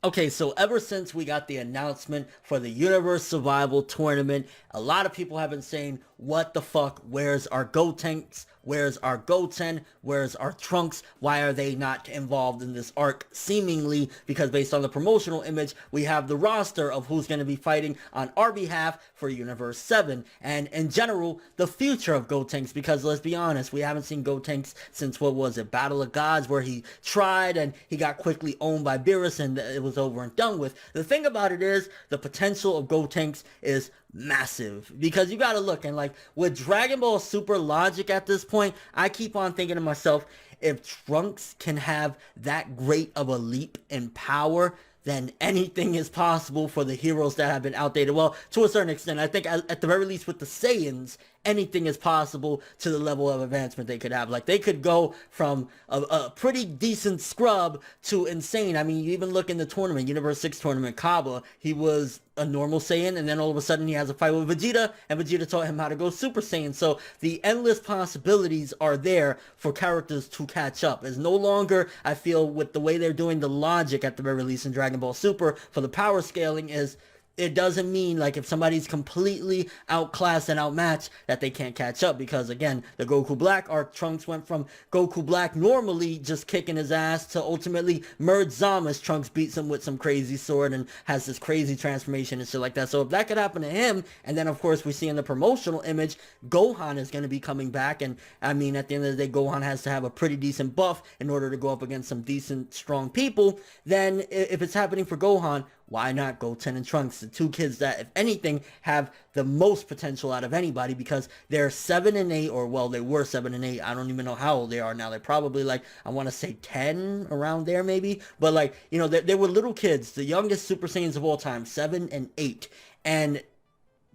Okay, so ever since we got the announcement for the Universe Survival Tournament, a lot of people have been saying, what the fuck, where's our Gotenks? Where's our Goten? Where's our Trunks? Why are they not involved in this arc? Seemingly, because based on the promotional image, we have the roster of who's going to be fighting on our behalf for Universe 7. And in general, the future of Gotenks, because let's be honest, we haven't seen Gotenks since, what was it, Battle of Gods, where he tried and he got quickly owned by Beerus and it was over and done with. The thing about it is, the potential of Gotenks is massive, because you gotta look, and like with Dragon Ball Super logic at this point, I keep on thinking to myself, if Trunks can have that great of a leap in power, then anything is possible for the heroes that have been outdated. Well, to a certain extent, I think at the very least with the Saiyans, anything is possible to the level of advancement they could have. Like, they could go from a pretty decent scrub to insane. I mean, you even look in the tournament, Universe 6 tournament, Kaba, he was a normal Saiyan, and then all of a sudden he has a fight with Vegeta, and Vegeta taught him how to go Super Saiyan. So the endless possibilities are there for characters to catch up. It's no longer, I feel, with the way they're doing the logic at the very least in Dragon Ball Super for the power scaling, is it doesn't mean like if somebody's completely outclassed and outmatched that they can't catch up, because again, the Goku Black arc, Trunks went from Goku Black normally just kicking his ass to ultimately merge Zama's. Trunks beats him with some crazy sword and has this crazy transformation and shit like that. So if that could happen to him, and then of course we see in the promotional image, Gohan is going to be coming back, and I mean at the end of the day, Gohan has to have a pretty decent buff in order to go up against some decent, strong people. Then if it's happening for Gohan, why not Goten and Trunks, the two kids that, if anything, have the most potential out of anybody, because they're 7 and 8, or well, they were 7 and 8. I don't even know how old they are now. They're probably like, I want to say 10, around there maybe. But like, you know, they were little kids, the youngest Super Saiyans of all time, 7 and 8. And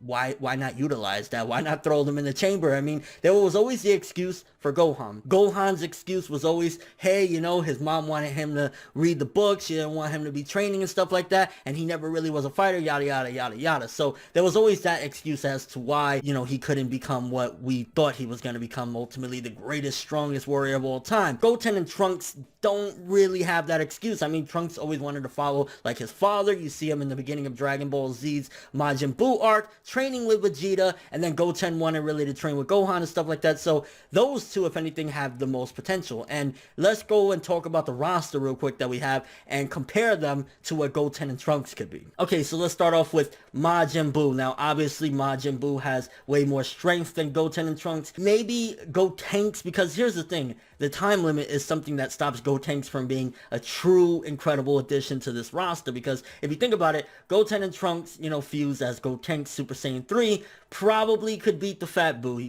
why not utilize that? Why not throw them in the chamber? I mean, there was always the excuse for Gohan. Gohan's excuse was always, hey, you know, his mom wanted him to read the books, she didn't want him to be training and stuff like that, and he never really was a fighter, yada yada yada yada. So there was always that excuse as to why, you know, he couldn't become what we thought he was going to become, ultimately the greatest, strongest warrior of all time. Goten and Trunks don't really have that excuse. I mean, Trunks always wanted to follow like his father. You see him in the beginning of Dragon Ball Z's Majin Buu arc, training with Vegeta, and then Goten wanted really to train with Gohan and stuff like that. So those two, if anything, have the most potential. And let's go and talk about the roster real quick that we have and compare them to what Goten and Trunks could be. Okay, so let's start off with Majin Buu. Now, obviously, Majin Buu has way more strength than Goten and Trunks. Maybe Gotenks, because here's the thing, the time limit is something that stops Gotenks from being a true incredible addition to this roster, because if you think about it, Goten and Trunks, you know, fused as Gotenks Super Saiyan 3, probably could beat the Fat Buu.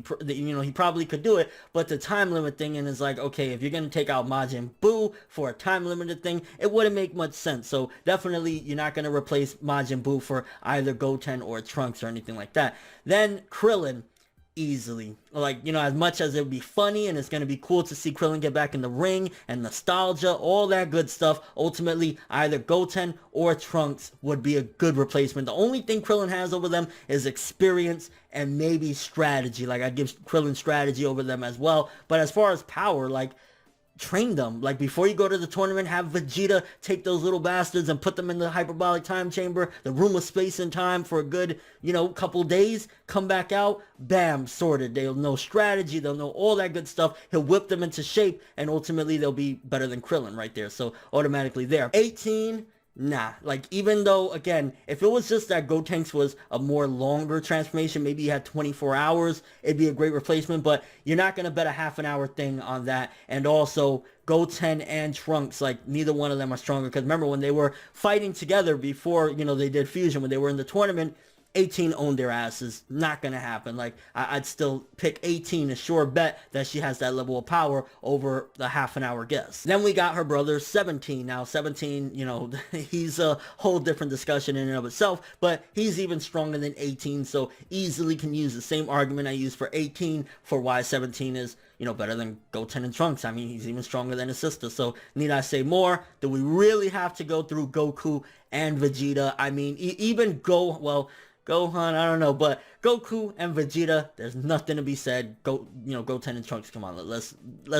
He probably could do it, but the time limit thing, and is like, okay, if you're going to take out Majin Buu for a time limited thing, it wouldn't make much sense. So definitely you're not going to replace Majin Buu for either Goten or Trunks or anything like that. Then Krillin, easily. Like, you know, as much as it would be funny and it's going to be cool to see Krillin get back in the ring and nostalgia, all that good stuff, ultimately either Goten or Trunks would be a good replacement. The only thing Krillin has over them is experience and maybe strategy. Like, I'd give Krillin strategy over them as well. But as far as power, like, train them. Like, before you go to the tournament, have Vegeta take those little bastards and put them in the hyperbolic time chamber, the room of space and time, for a good, you know, couple days, come back out, bam, sorted. They'll know strategy, they'll know all that good stuff. He'll whip them into shape, and ultimately they'll be better than Krillin right there. So automatically there. 18, nah. Like, even though, again, if it was just that Gotenks was a more longer transformation, maybe he had 24 hours, it'd be a great replacement, but you're not going to bet a half an hour thing on that. And also, Goten and Trunks, like, neither one of them are stronger, because remember when they were fighting together before, you know, they did fusion, when they were in the tournament, 18 owned their asses. Not gonna happen. Like, I'd still pick 18, a sure bet that she has that level of power over the half an hour guess. Then we got her brother 17. Now 17, you know, he's a whole different discussion in and of itself, but he's even stronger than 18, so easily can use the same argument I used for 18 for why 17 is, you know, better than Goten and Trunks. I mean, he's even stronger than his sister. So need I say more? Do we really have to go through Goku and Vegeta? I mean, even Gohan, I don't know, but Goku and Vegeta, there's nothing to be said. Goten and Trunks, come on, let's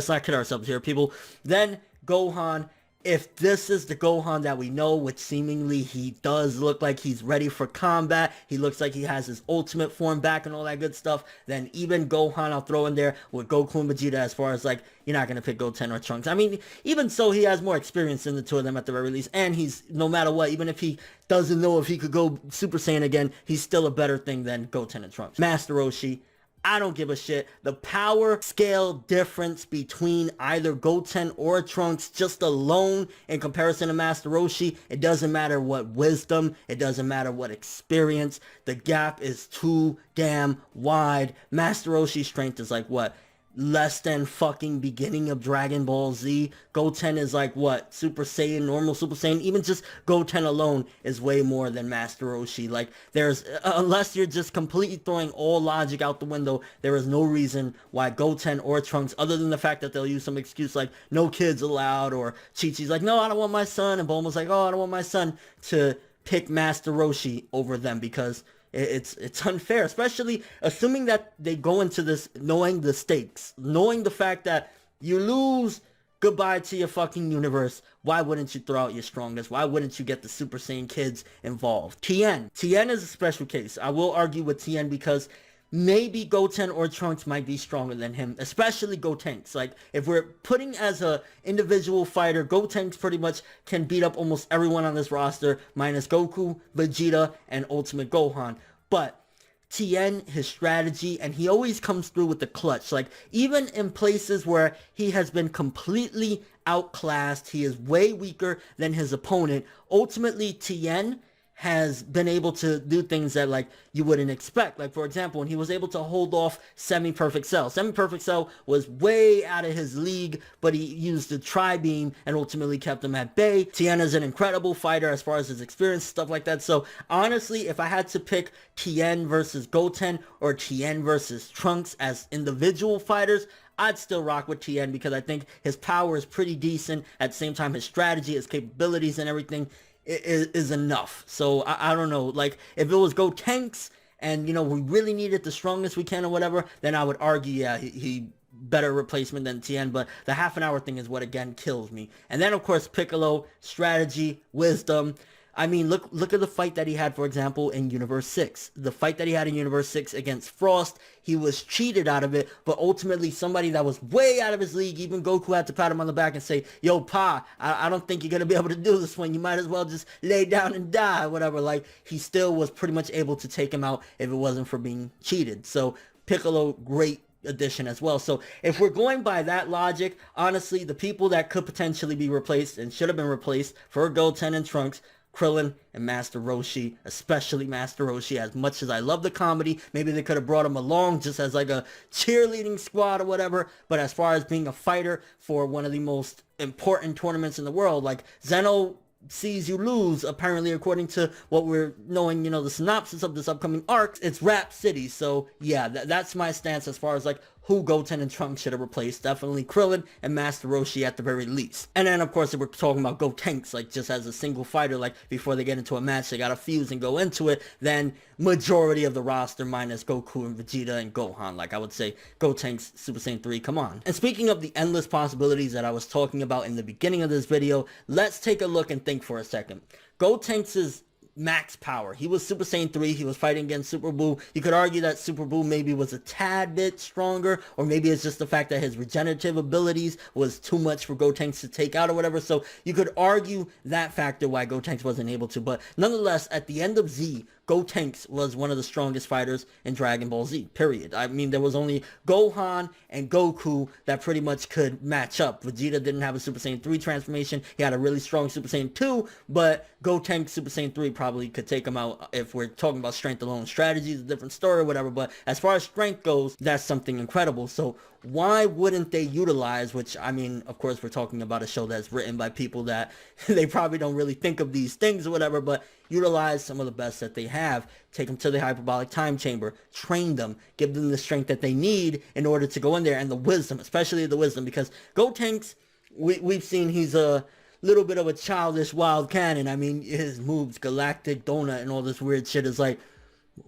not kid ourselves here, people. Then Gohan if this is the Gohan that we know, which seemingly he does look like he's ready for combat, he looks like he has his ultimate form back and all that good stuff, then even Gohan I'll throw in there with Goku and Vegeta as far as like, you're not going to pick Goten or Trunks. I mean, even so, he has more experience than the two of them at the very least, and he's, no matter what, even if he doesn't know if he could go Super Saiyan again, he's still a better thing than Goten and Trunks. Master Roshi, I don't give a shit. The power scale difference between either Goten or Trunks just alone in comparison to Master Roshi, it doesn't matter what wisdom, it doesn't matter what experience, the gap is too damn wide. Master Roshi's strength is like what? Less than fucking beginning of Dragon Ball Z. Goten is like what? Super Saiyan, normal Super Saiyan. Even just Goten alone is way more than Master Roshi. Like, there's, unless you're just completely throwing all logic out the window, there is no reason why Goten or Trunks, other than the fact that they'll use some excuse like, no kids allowed, or Chi-Chi's like, no, I don't want my son, and Bulma's like, oh, I don't want my son, to pick Master Roshi over them, because it's unfair, especially assuming that they go into this knowing the stakes, knowing the fact that you lose, goodbye to your fucking universe. Why wouldn't you throw out your strongest? Why wouldn't you get the Super Saiyan kids involved? Tien is a special case. I will argue with Tien because maybe Goten or Trunks might be stronger than him, especially Gotenks. Like, if we're putting as a individual fighter, Gotenks pretty much can beat up almost everyone on this roster, minus Goku, Vegeta, and Ultimate Gohan. But Tien, his strategy, and he always comes through with the clutch. Like, even in places where he has been completely outclassed, he is way weaker than his opponent, ultimately Tien has been able to do things that, like, you wouldn't expect. Like, for example, when he was able to hold off Semi-Perfect Cell. Semi-Perfect Cell was way out of his league, but he used the Tri-Beam and ultimately kept him at bay. Tien is an incredible fighter as far as his experience, stuff like that. So, honestly, if I had to pick Tien versus Goten or Tien versus Trunks as individual fighters, I'd still rock with Tien because I think his power is pretty decent. At the same time, his strategy, his capabilities, and everything is enough. So I don't know, like, if it was Gotenks and, you know, we really needed the strongest we can or whatever, then I would argue, yeah, he better replacement than Tien, but the half an hour thing is what again kills me. And then of course Piccolo, strategy, wisdom. I mean, look at the fight that he had, for example, in Universe 6. The fight that he had in Universe 6 against Frost, he was cheated out of it, but ultimately somebody that was way out of his league, even Goku had to pat him on the back and say, yo, Pa, I don't think you're going to be able to do this one. You might as well just lay down and die, whatever. Like, he still was pretty much able to take him out if it wasn't for being cheated. So, Piccolo, great addition as well. So if we're going by that logic, honestly, the people that could potentially be replaced and should have been replaced for Goten and Trunks, Krillin and Master Roshi, especially Master Roshi. As much as I love the comedy, maybe they could have brought him along just as like a cheerleading squad or whatever, but as far as being a fighter for one of the most important tournaments in the world, like Zeno sees you lose, apparently, according to what we're knowing, you know, the synopsis of this upcoming arc, it's Rap City. So yeah, that's my stance as far as like who Goten and Trunks should have replaced. Definitely Krillin and Master Roshi at the very least. And then of course if we're talking about Gotenks, like just as a single fighter, like before they get into a match they gotta fuse and go into it, then majority of the roster minus Goku and Vegeta and Gohan. Like I would say Gotenks, Super Saiyan 3, come on. And speaking of the endless possibilities that I was talking about in the beginning of this video, let's take a look and think for a second. Gotenks' max power. He was Super Saiyan 3. He was fighting against Super Buu. You could argue that Super Buu maybe was a tad bit stronger, or maybe it's just the fact that his regenerative abilities was too much for Gotenks to take out or whatever. So you could argue that factor why Gotenks wasn't able to. But nonetheless, at the end of Z, Gotenks was one of the strongest fighters in Dragon Ball Z, period. I mean, there was only Gohan and Goku that pretty much could match up. Vegeta didn't have a Super Saiyan 3 transformation. He had a really strong Super Saiyan 2, but Gotenks Super Saiyan 3 probably could take him out. If we're talking about strength alone, strategy is a different story or whatever, but as far as strength goes, that's something incredible. So why wouldn't they utilize, which, I mean, of course, we're talking about a show that's written by people that they probably don't really think of these things or whatever, but utilize some of the best that they have, take them to the hyperbolic time chamber, train them, give them the strength that they need in order to go in there, and the wisdom, especially the wisdom, because Gotenks, we've seen he's a little bit of a childish wild cannon. I mean, his moves, Galactic Donut and all this weird shit is like,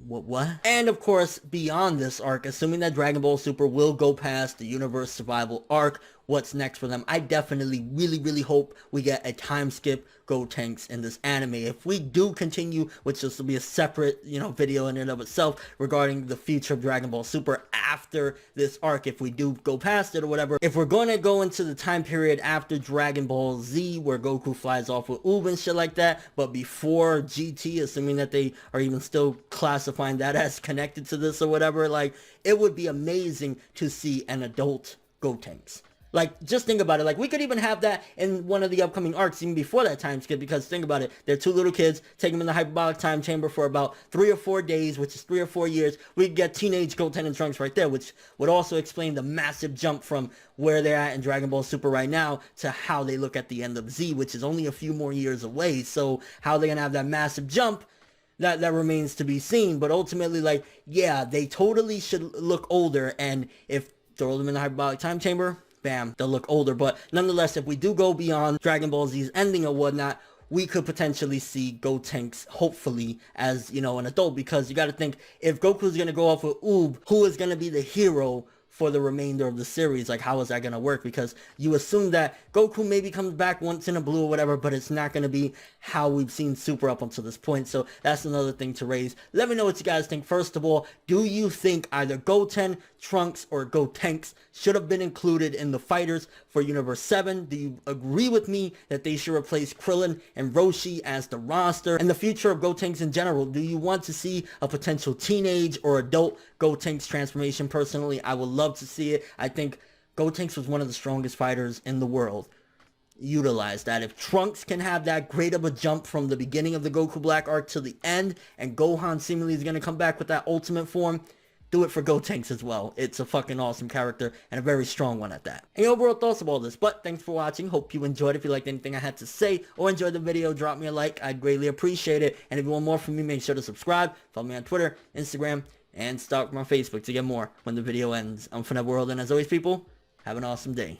what? And of course, beyond this arc, assuming that Dragon Ball Super will go past the Universe Survival arc, what's next for them. I definitely really hope we get a time skip Gotenks in this anime. If we do continue, which this will be a separate, video in and of itself regarding the future of Dragon Ball Super after this arc, if we do go past it or whatever, if we're going to go into the time period after Dragon Ball Z where Goku flies off with Oob and shit like that, but before GT, assuming that they are even still classifying that as connected to this or whatever, like, it would be amazing to see an adult Gotenks. Like, just think about it. Like, we could even have that in one of the upcoming arcs even before that time skip, because think about it. They're two little kids, take them in the hyperbolic time chamber for about 3 or 4 days, which is 3 or 4 years. We'd get teenage Goten and Trunks right there, which would also explain the massive jump from where they're at in Dragon Ball Super right now to how they look at the end of Z, which is only a few more years away. So how they're going to have that massive jump, that remains to be seen. But ultimately, like, yeah, they totally should look older, and if throw them in the hyperbolic time chamber, bam, they'll look older. But nonetheless, if we do go beyond Dragon Ball Z's ending or whatnot, we could potentially see Gotenks, hopefully, as, an adult. Because you got to think, if Goku's going to go off with Oob, who is going to be the hero for the remainder of the series? Like, how is that going to work? Because you assume that Goku maybe comes back once in a blue or whatever, but it's not going to be how we've seen Super up until this point. So that's another thing to raise. Let me know what you guys think. First of all, do you think either Goten, Trunks, or Gotenks should have been included in the fighters for Universe 7? Do you agree with me that they should replace Krillin and Roshi as the roster? And the future of Gotenks in general, do you want to see a potential teenage or adult Gotenks transformation? Personally, I would love to see it. I think Gotenks was one of the strongest fighters in the world. Utilize that. If Trunks can have that great of a jump from the beginning of the Goku Black arc to the end, and Gohan seemingly is going to come back with that ultimate form, do it for Gotenks as well. It's a fucking awesome character, and a very strong one at that. And your overall thoughts of all this. But thanks for watching. Hope you enjoyed. If you liked anything I had to say or enjoyed the video, drop me a like. I'd greatly appreciate it. And if you want more from me, make sure to subscribe. Follow me on Twitter, Instagram, and stalk my Facebook to get more when the video ends. I'm ForneverWorld, and as always, people, have an awesome day.